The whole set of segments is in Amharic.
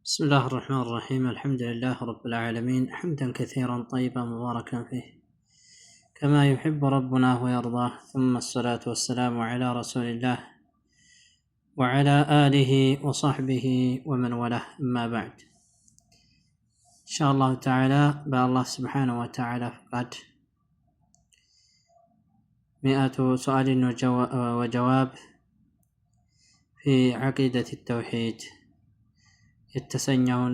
بسم الله الرحمن الرحيم. الحمد لله رب العالمين، حمدا كثيرا طيبا مباركا فيه كما يحب ربنا ويرضاه، ثم الصلاة والسلام على رسول الله وعلى آله وصحبه ومن والاه، أما بعد. إن شاء الله تعالى بالله سبحانه وتعالى فقد 100 سؤال وجواب في عقيدة التوحيد የተሰኘውን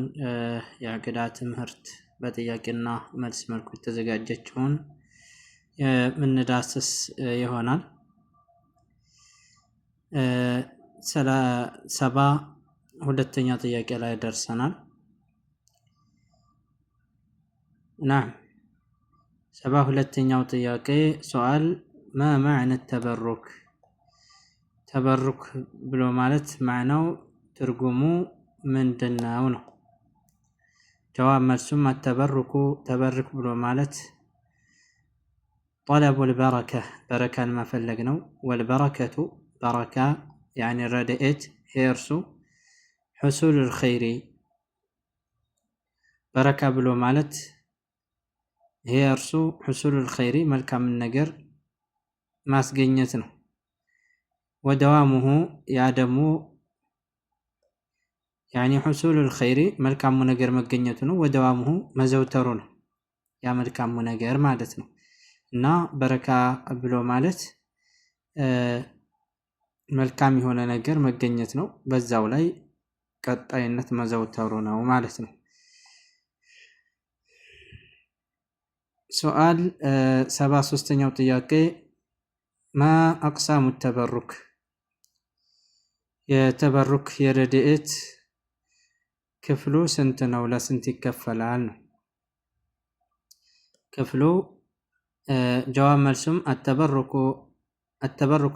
የአቂዳ ትምህርት በጥያቄና መልስ መልኩ የተዘጋጀችውን የምንዳስስ ይሆናል። 72ኛ ጥያቄ ላይ ደርሰናል። نعم 72ኛው ጥያቄ ሱአል ما معنى التبرك ተበሩክ ብሎ ማለት ማዕናው ትርጉሙ ምንድነው ነው? ጀዋብ መልሱም አተበሩኩ ተበርክ ብሎ ማለት ጠለቡል በረከ በረካን መፈለግ ነው። ወልበረከቱ በረካ ያኒ ረድኤት ሄርሱ ሑሱሉል ኸይሪ በረካ ብሎ ማለት ሄርሱ ሑሱሉል ኸይሪ መልካምን ነገር ማስገኘት ነው። ወደዋሙሁ ያ ደግሞ ያኒ ሑሱሉል ኸይሪ መልካሙ ነገር መገኘቱ ነው። ወደዋሙሁ መዘውተሩ ነው ያ መልካሙ ነገር ማለት ነው። እና በረካ ብሎ ማለት መልካም የሆነ ነገር መገኘት ነው፣ በዛው ላይ ቀጣይነት መዘውተሩ ነው ማለት ነው። ሱአል 73ኛው ጥያቄ ማ አቅሳሙ ተበሩክ የተበሩክ የረድኤት ክፍሉ ስንት ነው? ለስንት ይከፈላል ነው ክፍሉ። ጀዋብ መልሱም አተበሩኩ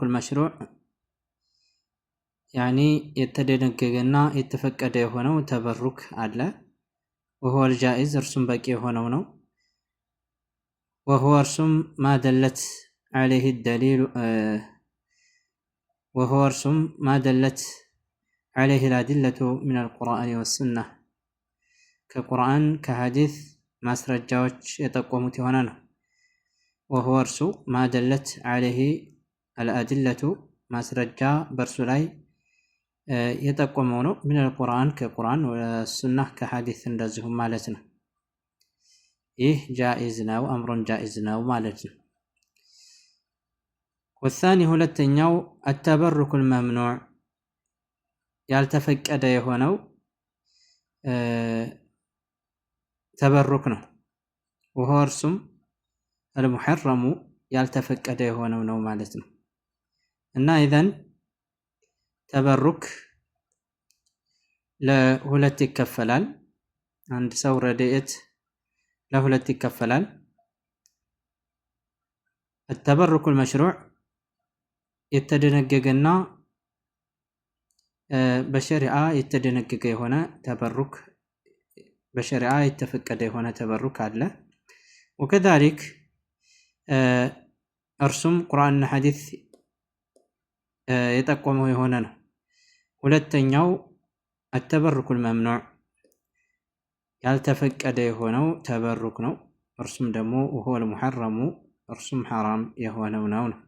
المشروع ያኒ የተደነገገና የተፈቀደ የሆነው ተበሩክ አለ። وهو الجائز እርሱም በቂ የሆነው ነው። وهو እርሱም ما دلت عليه الدليل وهو እርሱም ما دلت عليه الأدلة من القرآن والسنة ከቁርአን ከሐዲስ ማስረጃዎች የጠቆሙት የሆነ ነው። وهو እርሱ ما دلت عليه الأدلة ማስረጃ በእርሱ ላይ የጠቆመው ነው። من القرآن ከቁርአን والسنة ከሐዲስ እንደዚሁም ማለት ነው። ይህ ጃኢዝ ነው፣ አምሮን ጃኢዝ ነው ማለት ነው። والثاني ሁለተኛው التبرك الممنوع ያልተፈቀደ የሆነው ተበሩክ ነው። وهو እርሱም المحرم ያልተፈቀደ የሆነው ነው ማለት ነው። እና ኢዘን ተበሩክ ለሁለት ይከፈላል። አንድ ሰው ረድኤት ለሁለት ይከፈላል። التبرك المشروع የተደነገገና በሸሪዓ የተደነገገ የሆነ ተበሩክ በሸሪዓ የተፈቀደ የሆነ ተበሩክ አለ። وكذلك እርሱም ቁርአንና ሐዲስ የጠቆመው የሆነ ነው። ሁለተኛው التبرك الممنوع ያልተፈቀደ የሆነው ተበሩክ ነው። እርሱም ደግሞ وهو المحرم እርሱም ሐራም የሆነው ነው።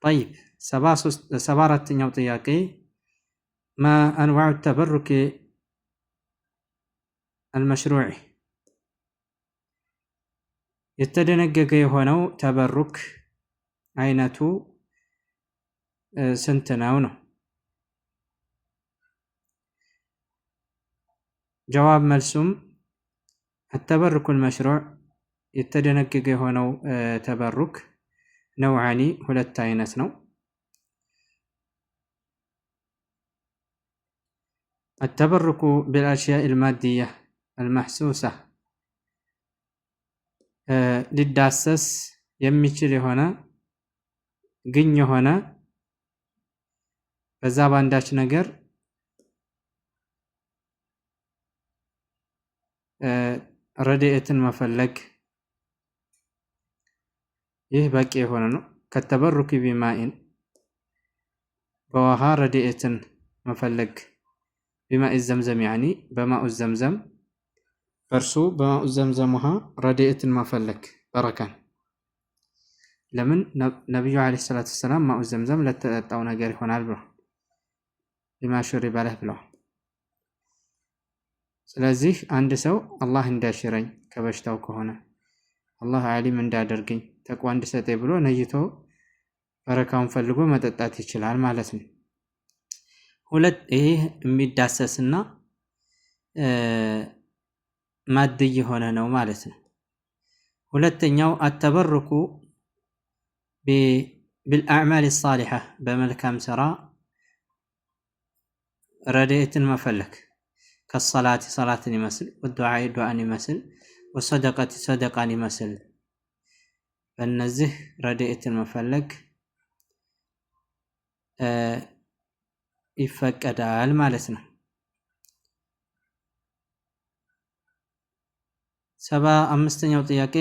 طيب 74ኛው ጥያቄ ما أنواع التبرك المشروع የተደነገገ የሆነው ተበሩክ አይነቱ ስንት ነው ነው? ጀዋብ መልሱም التبرك المشروع የተደነገገ የሆነው ተበሩክ ነውዓኒ ሁለት አይነት ነው። التبرك بالأشياء المادية المحسوسة ሊዳሰስ የሚችል የሆነ ግኝ የሆነ በዛ ባንዳች ነገር ረድኤትን መፈለግ ይህ በቂ የሆነ ነው። ከተበሩክ ቢማኢን በውሃ ረድኤትን መፈለግ ቢማኢ ዘምዘም ያኒ በማኡ ዘምዘም በእርሱ በማኡ ዘምዘም ውሃ ረድኤትን መፈለግ በረካን። ለምን ነቢዩ ዓለይሂ ሰላቱ ወሰላም ማኡ ዘምዘም ለተጠጣው ነገር ይሆናል ብለው ሊማ ሹሪበ ለህ ብለዋል። ስለዚህ አንድ ሰው አላህ እንዳሽረኝ ከበሽታው ከሆነ አላህ ዓሊም እንዳደርገኝ ተቅዋ እንዲሰጠኝ ብሎ ነይቶ በረካውን ፈልጎ መጠጣት ይችላል ማለት ነው። ይሄ የሚዳሰስና ማድይ የሆነ ነው ማለት ነው። ሁለተኛው አተበሩኩ بالأعمال الصالحة በመልካም ስራ ረድኤትን መፈለግ ከሰላት ሰላትን ይመስል ወዱዓኢ ዱዓን ይመስል ወሰደቀት ሰደቃን ይመስል በእነዚህ ረድኤትን መፈለግ ይፈቀዳል ማለት ነው። 75ኛው ጥያቄ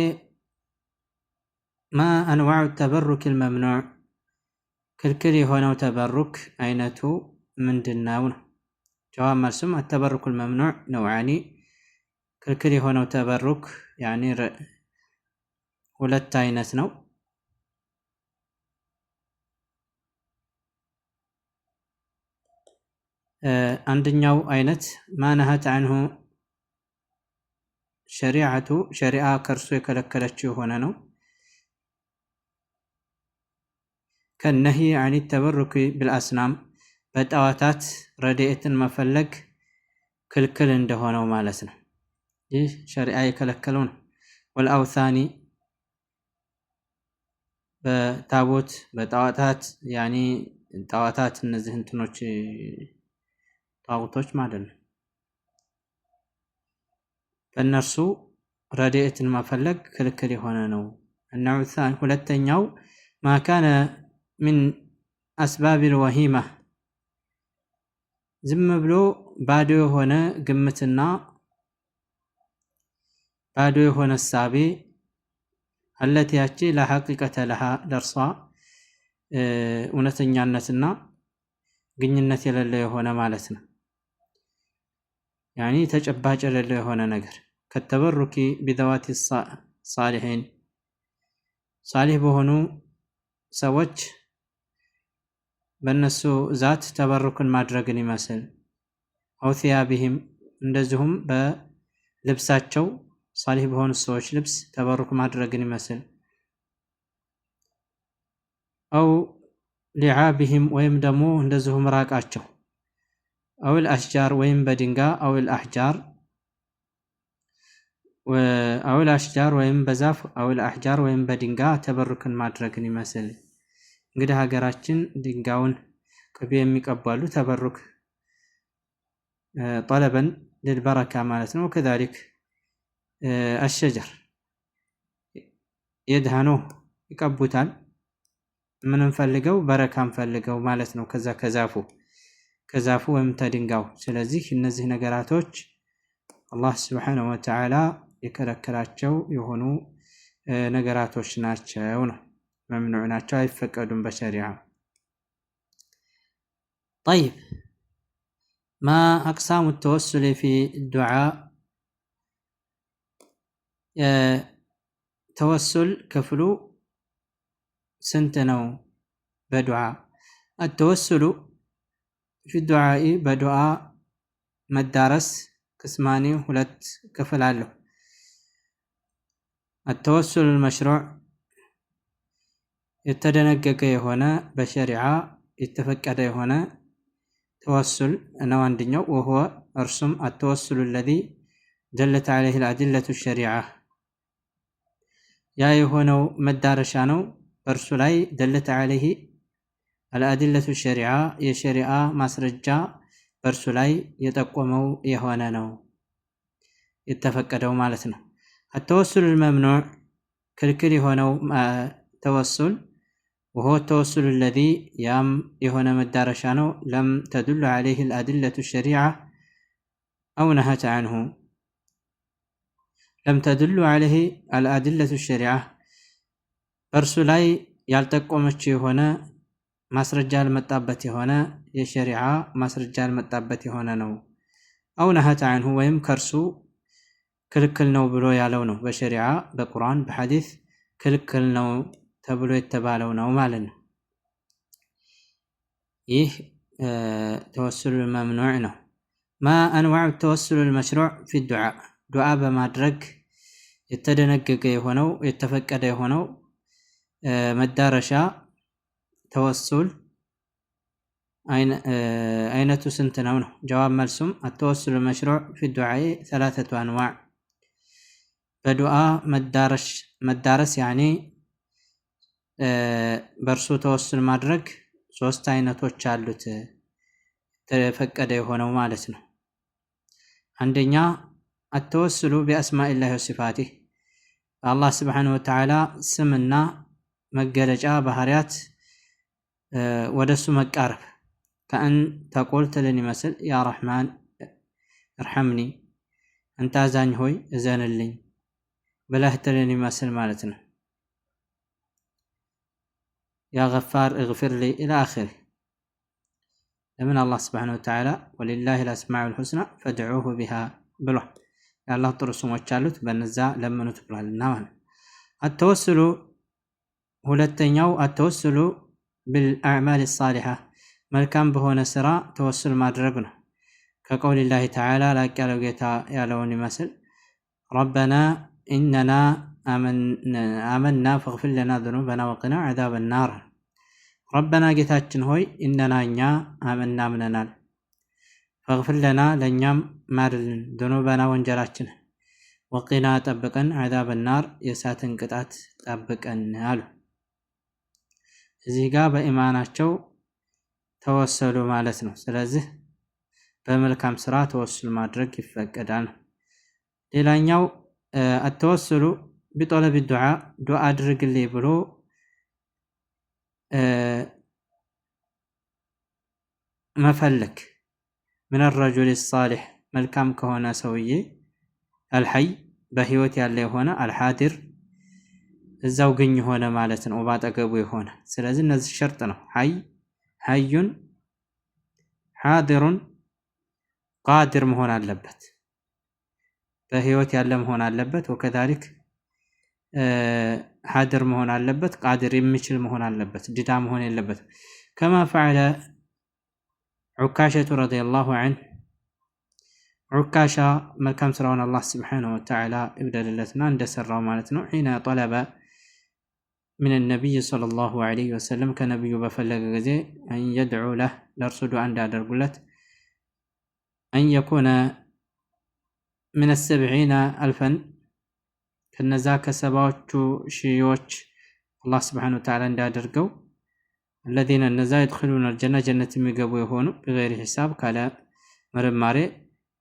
ማ አንዋዑ ተበሩክ الممنوع ክልክል የሆነው ተበሩክ አይነቱ ምንድነው ነው? ጀዋብ መልሱም التبرك الممنوع نوعان ክልክል የሆነው ተበሩክ ያኒ ሁለት አይነት ነው። አንደኛው አይነት ማነሀት አንሁ ሸሪዓ ከእርሱ የከለከለችው የሆነ ነው። ከነሂ አን ተበሩክ ብልአስናም በጣዖታት ረድኤትን መፈለግ ክልክል እንደሆነው ማለት ነው። ይህ ሸሪዓ የከለከለው ነው። ወልአውሳኒ በታቦት በጣዖታት ያኒ ጣዖታት እነዚህ እንትኖች ጣዖቶች ማለት ነው። በእነርሱ ረድኤትን መፈለግ ክልክል የሆነ ነው። እናውሳን ሁለተኛው ማካነ ምን አስባቢል ወሂማ ዝም ብሎ ባዶ የሆነ ግምትና ባዶ የሆነ ሳቤ አለቲ ያቺ ለሐቂቀተ ለሃ ደርሷ እውነተኛነትና ግኝነት የሌለው የሆነ ማለት ነው። ያኒ ተጨባጭ የሌለው የሆነ ነገር ከተበሩኪ ቢዘዋቲ ሳሊሒን ሳሊህ በሆኑ ሰዎች በእነሱ ዛት ተበሩክን ማድረግን ይመስል አው ቲያቢሂም እንደዚሁም በልብሳቸው ሳሊህ በሆኑ ሰዎች ልብስ ተበሩክ ማድረግን ይመስል አው ሊዓቢሂም ወይም ደግሞ እንደዚሁም ራቃቸው አውል አሽጃር ወይም በድንጋ አውል አሕጃር አውል አሽጃር ወይም በዛፍ አውል አሕጃር ወይም በድንጋ ተበሩክን ማድረግን ይመስል። እንግዲህ ሀገራችን ድንጋውን ቅቤ የሚቀባሉ ተበሩክ ጠለበን ልልበረካ ማለት ነው። ከዛሊክ አሸጀር የድሃኖ ይቀቡታል ምንም ፈልገው በረካም ፈልገው ማለት ነው። ከዛፉ ወይም ተድንጋው። ስለዚህ እነዚህ ነገራቶች አላህ ስብሓነሁ ወተዓላ የከለከላቸው የሆኑ ነገራቶች ናቸው ነው። መምኑዕ ናቸው፣ አይፈቀዱም በሸሪዓ። ጠይብ ማ አቅሳሙ ተወሱል ፊ ዱዓ ተወሱል ክፍሉ ስንት ነው በዱዓ? አተወሱሉ ፊ ዱዓኢ በዱዓ መዳረስ ቅስማኒ ሁለት ክፍል አለው። አተወሱል መሽሩዕ የተደነገገ የሆነ በሸሪዓ የተፈቀደ የሆነ ተወሱል ነው አንደኛው። ወሁወ እርሱም አተወሱሉ አለዚ ደለት ዐለይሂ አልአዲለቱ ሸሪዓ ያ የሆነው መዳረሻ ነው በእርሱ ላይ ደለት ዐለይሂ አልአዲለቱ ሸሪዓ የሸሪዓ ማስረጃ በእርሱ ላይ የጠቆመው የሆነ ነው የተፈቀደው ማለት ነው። አተወሱል መምኑዕ ክልክል የሆነው ተወሱል ወሆ ተወሱል አለዚ ያም የሆነ መዳረሻ ነው ለም ተዱሉ ዐለይሂ አልአዲለቱ ሸሪዓ አው ነሀት ዐንሁ ለም ተዱሉ ዐለይሂ አልአዲለቱ ሸሪዓ በእርሱ ላይ ያልጠቆመችው የሆነ ማስረጃ ያልመጣበት የሆነ የሸሪዓ ማስረጃ ያልመጣበት የሆነ ነው አው ነሀተ አንሁ ወይም ከርሱ ክልክል ነው ብሎ ያለው ነው። በሸሪዓ በቁርአን በሐዲስ ክልክል ነው ተብሎ የተባለው ነው ማለት ነው። ይህ ተወሱል መምኑዕ ነው። ማ አንዋዕ ተወሱል መሽሩዕ ፊ ዱዓ በማድረግ የተደነገገ የሆነው የተፈቀደ የሆነው መዳረሻ ተወሱል አይነቱ ስንት ነው ነው? ጀዋብ መልሱም አተወሱል መሽሩዕ ፊ ዱዓኢ ሰላሰቱ አንዋዕ በዱዓ መዳረስ ያኔ በእርሱ ተወሱል ማድረግ 3 አይነቶች አሉት የተፈቀደ የሆነው ማለት ነው። አንደኛ አተወሱሉ ቢአስማኢላሂ ወሲፋቲህ በአላህ ስብሓነሁ ወተዓላ ስምና መገለጫ ባህሪያት ወደሱ መቃረብ ከአን ተቆል ትልን ይመስል ያ ረሕማን እርሐምኒ አንተ አዛኝ ሆይ እዘንልኝ ብለህ ትልን ይመስል ማለት ነው። ያ ገፋር እግፊርሊ ኢላ አኺሪ። ለምን አላህ ስብሓነሁ ወተዓላ ወሊላሂ ልአስማዑል ሑስና ፈድዑሁ ቢሃ ብሏል። የአላህ ጥሩ ስሞች አሉት በነዛ ለምኑት ብሏልና ማለት አተወስሉ ሁለተኛው አተወስሉ ቢልአዕማል ሳሊሓ መልካም በሆነ ስራ ተወሱል ማድረግ ነው። ከቀውሊላሂ ተዓላ ላቅ ያለው ጌታ ያለውን ይመስል ረበና ኢነና አመና ፈግፊር ለና ዙኑበና ወቅና ዐዛበ ናር። ረበና ጌታችን ሆይ ኢነና እኛ አመና አምነናል፣ ፈግፊር ለና ለእኛም ማርልን፣ ዙኑበና ወንጀላችን፣ ወቂና ጠብቀን፣ ዐዛበ ናር የእሳትን ቅጣት ጠብቀን አሉ። እዚህ ጋር በኢማናቸው ተወሰሉ ማለት ነው። ስለዚህ በመልካም ስራ ተወሱል ማድረግ ይፈቀዳል። ሌላኛው አተወሱሉ ቢጦለብ ዱዓ አድርግልኝ ብሎ መፈለግ ምን ረጁል ሳሊሕ መልካም ከሆነ ሰውዬ አልሐይ በህይወት ያለ የሆነ አልሓዲር እዛው ግኝ የሆነ ማለት ነው፣ ባጠገቡ የሆነ። ስለዚህ እነዚህ ሸርጥ ነው። ሐዩን ሓዲሩን ቃድር መሆን አለበት፣ በህይወት ያለ መሆን አለበት። ወከዛሊክ ሓድር መሆን አለበት፣ ቃድር የሚችል መሆን አለበት፣ ድዳ መሆን የለበት። ከማ ፈዐለ ዑካሸቱ ረዲየላሁ ዐንሁ ዑካሻ መልካም ስራውን አላህ ስብሓነሁ ወተዓላ ይብደልለትና እንደሰራው ማለት ነው። ሒነ ጠለበ ምን ነቢይ ሰለላሁ ዐለይሂ ወሰለም ከነቢዩ በፈለገ ጊዜ አን የድዑ ለህ ለእርሱ ዱዓ እንዳደርጉለት አን የኩነ ምን 70 አልፈን ከነዛ ከሰባዎቹ ሺዎች አላህ ስብሓነሁ ወተዓላ እንዳደርገው አለዚነ እነዛ የድኹሉነ አልጀነ ጀነት የሚገቡ የሆኑ ቢገይሪ ሒሳብ ካለ ምርማሬ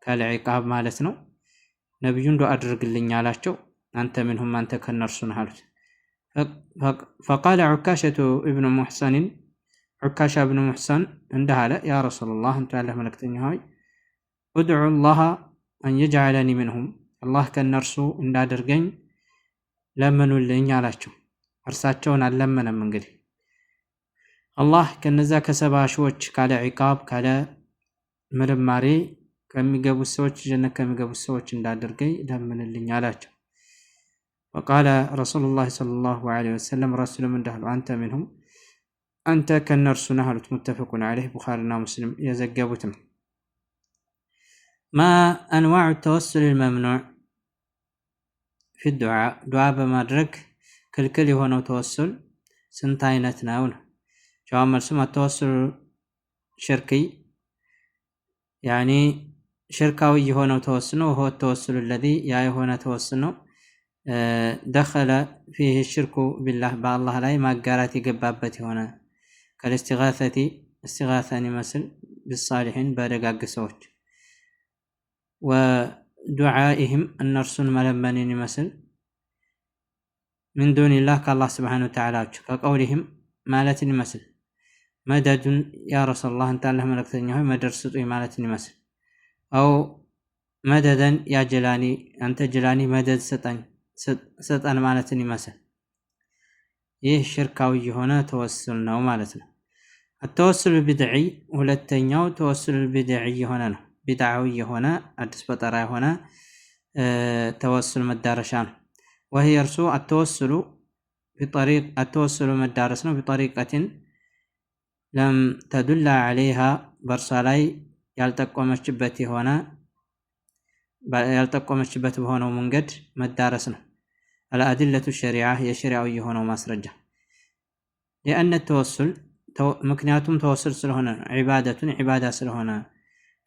ካለ ዒቃብ ማለት ነው። ነቢዩን ዱዓ አድርግልኝ አላቸው። አንተ ምንሁም አንተ ከነርሱ ነህ አሉት። ፈቃለ ዑካሸቱ እብኑ ሙሕሰንን ዑካሻ እብኑ ሙሕሰን እንዲህ አለ፣ ያ ረሱለላህ አንተ ያለህ መልእክተኛ ሆይ ኡድዑ ላህ አን የጅዐለኒ ምንሁም አላህ ከነርሱ እንዳደርገኝ ለምኑልኝ አላቸው። እርሳቸውን አልለመነም። እንግዲህ አላህ ከነዛ ከሰባ ሺዎች ካለ ዒቃብ ካለ ምርማሬ ከሚገቡት ሰዎች ጀነት ከሚገቡት ሰዎች እንዳደርገኝ ለምንልኝ አላቸው። ወቃለ ረሱሉላህ ሰለላሁ ዐለይሂ ወሰለም ረሱልም እንዳሉ አንተ ምንሁም አንተ ከነርሱ ነህ አሉት። ሙተፈቁን ዐለይህ ቡኻሪና ሙስሊም የዘገቡትም። ማ አንዋዕ ተወሱል መምኑዕ ፊ ዱዓ በማድረግ ክልክል የሆነው ተወሱል ስንት አይነት ነው ነው? ጀዋብ መልሱም አተወሱል ሽርክይ ያኒ ሽርካዊ የሆነው ተወስኖ ወሆ ተወሱል ለዚ ያ የሆነ ተወስኖ ደኸለ ፊህ ሽርኩ ቢላህ በአላህ ላይ ማጋራት የገባበት የሆነ ከልስቲጋሰቲ እስቲጋሳን ይመስል ብሳሊሒን በደጋግ ሰዎች ወዱዓኢህም እነርሱን መለመንን ይመስል ምን ዱኒላህ ከአላህ ስብሓነሁ ወተዓላ ከቀውሊህም ማለትን ይመስል መደዱን ያ ረሱላህ አንተ አላህ መልእክተኛ ሆይ መደድ ስጡኝ ማለትን ይመስል አው መደደን ያ ጀላኒ አንተ ጀላኒ መደድ ስጠን ማለትን ይመስል ይህ ሽርካዊ የሆነ ተወሱል ነው ማለት ነው። አተወሱል ቢድዒ ሁለተኛው ተወሱል ቢድዒ የሆነ ነው። ቢድዓዊ የሆነ አዲስ ፈጠራ የሆነ ተወሱል መዳረሻ ነው። ወህይ እርሱ አተወሱሉ መዳረስ ነው። ቢጠሪቀትን ለም ተዱላ ዐለይሃ በእርሷ ላይ ያልጠቆመችበት በሆነው መንገድ መዳረስ ነው። አልአድለቱ ሸሪዓ የሸሪዓዊ የሆነው ማስረጃ ሊአነ ተወሱል ምክንያቱም ተወሱል ስለሆነ ዒባደቱን ዒባዳ ስለሆነ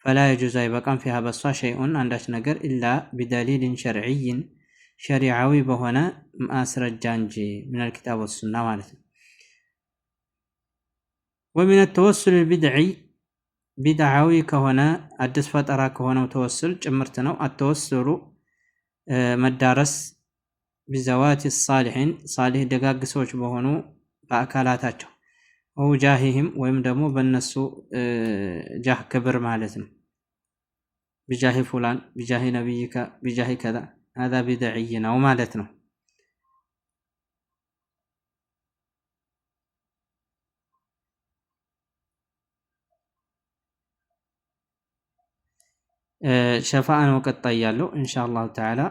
ፈላ የጁዝ አይበቃም ፊሃ በሷ ሸይኡን አንዳች ነገር ኢላ ቢደሊልን ሸርዕይን ሸሪዓዊ በሆነ ማስረጃ እንጂ ሚነል ኪታብ ወሱና ማለት ነው። ወሚነ ተወሱል ቢድዒ ቢድዓዊ ከሆነ አዲስ ፈጠራ ከሆነው ተወሱል ጭምርት ነው። አተወሱሉ መዳረስ ቢዘዋት ሳሊሒን ሳሊህ ደጋግ ሰዎች በሆኑ በአካላታቸው ወውጃሂህም ወይም ደግሞ በእነሱ ጃህ ክብር ማለት ነው። ቢጃሂ ፉላን ቢጃሂ ነቢይከ ቢጃሂ ከዛ هذا ቢድዒይ ነው ማለት ነው። ሸፋዓን ቀጣይ ያለው ኢንሻአላህ ተዓላ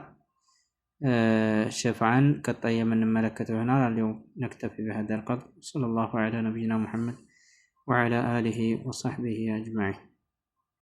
ሸፋዓን ቀጣይ የምንመለከተው ይሆናል። አልየውም ነክተፊ بهذا القدر صلى الله على نبينا محمد وعلى آله وصحبه أجمعين